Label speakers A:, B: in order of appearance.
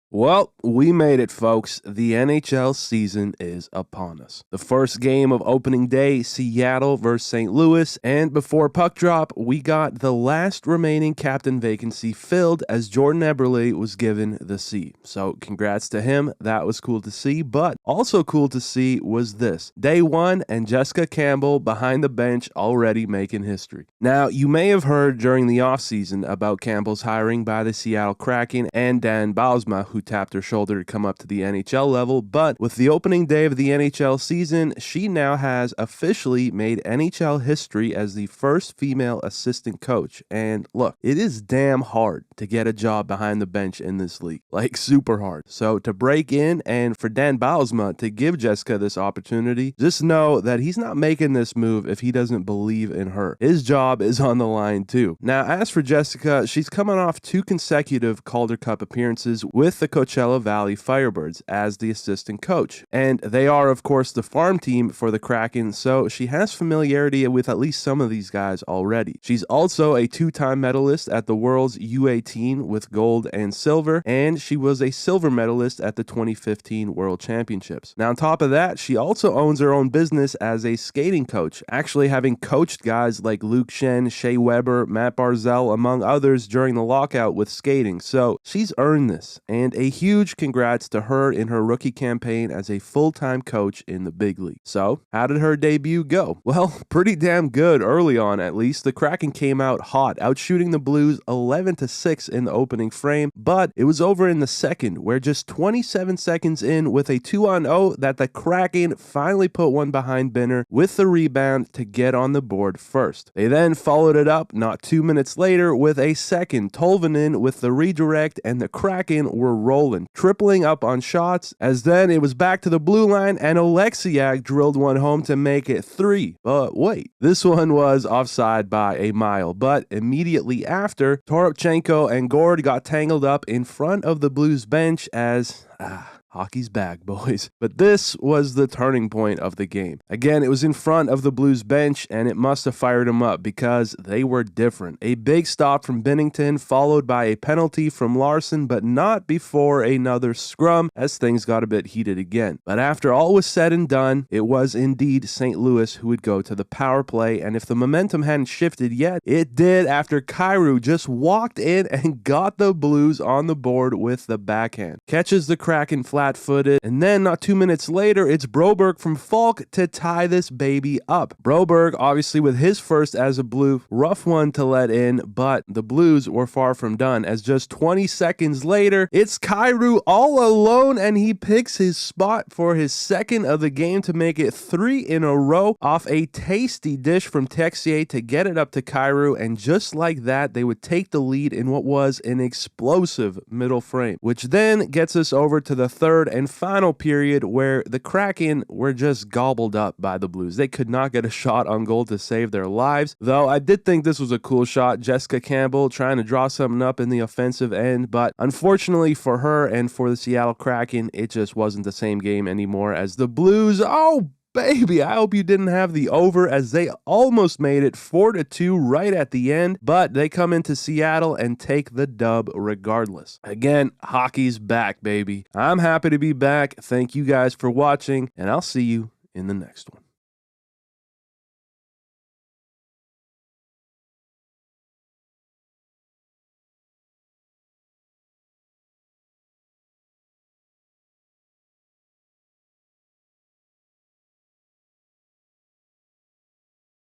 A: Well, we made it, folks. The NHL season is upon us. The first game of opening day, Seattle versus St. Louis, and before puck drop, we got the last remaining captain vacancy filled as Jordan Eberle was given the C. So congrats to him. That was cool to see, but also cool to see was this. Day one, and Jessica Campbell behind the bench already making history. Now, you may have heard during the offseason about Campbell's hiring by the Seattle Kraken and Dan Bausma, who tapped her shoulder to come up to the NHL level, but with the opening day of the NHL season, she now has officially made NHL history as the first female assistant coach. And look, it is damn hard to get a job behind the bench in this league, like super hard. So to break in and for Dan Bausma to give Jessica this opportunity, just know that he's not making this move if he doesn't believe in her. His job is on the line too. Now, as for Jessica, she's coming off 2 consecutive Calder Cup appearances with the Coachella Valley Firebirds as the assistant coach. And they are, of course, the farm team for the Kraken, so she has familiarity with at least some of these guys already. She's also a 2-time medalist at the World's U18 with gold and silver, and she was a silver medalist at the 2015 World Championships. Now, on top of that, she also owns her own business as a skating coach, actually having coached guys like Luke Shen, Shea Weber, Matt Barzell, among others during the lockout with skating. So she's earned this, and a huge congrats to her in her rookie campaign as a full-time coach in the big league. So, how did her debut go? Well, pretty damn good early on, at least. The Kraken came out hot, outshooting the Blues 11-6 in the opening frame, but it was over in the second, where just 27 seconds in with a 2-on-0 that the Kraken finally put one behind Binner with the rebound to get on the board first. They then followed it up not 2 minutes later with a second, Tolvanen with the redirect, and the Kraken were rolling, tripling up on shots, as then it was back to the blue line and Oleksiak drilled one home to make it 3. But wait, this one was offside by a mile, but immediately after, Toropchenko and Gord got tangled up in front of the Blues bench as... hockey's back, boys. But this was the turning point of the game. Again, it was in front of the Blues bench, and it must have fired them up because they were different. A big stop from Binnington, followed by a penalty from Larson, but not before another scrum, as things got a bit heated again. But after all was said and done, it was indeed St. Louis who would go to the power play, and if the momentum hadn't shifted yet, it did after Kyrou just walked in and got the Blues on the board with the backhand. Catches the Kraken flat-footed, and then not 2 minutes later, it's Broberg from Falk to tie this baby up. Broberg, obviously with his first as a Blue, rough one to let in, but the Blues were far from done, as just 20 seconds later, it's Kyrou all alone, and he picks his spot for his second of the game to make it 3 in a row off a tasty dish from Texier to get it up to Kyrou, and just like that, they would take the lead in what was an explosive middle frame, which then gets us over to the third and final period where the Kraken were just gobbled up by the Blues. They could not get a shot on goal to save their lives, though I did think this was a cool shot. Jessica Campbell trying to draw something up in the offensive end, but unfortunately for her and for the Seattle Kraken, it just wasn't the same game anymore as the Blues, baby, I hope you didn't have the over, as they almost made it 4-2 right at the end, but they come into Seattle and take the dub regardless. Again, hockey's back, baby. I'm happy to be back. Thank you guys for watching, and I'll see you in the next one.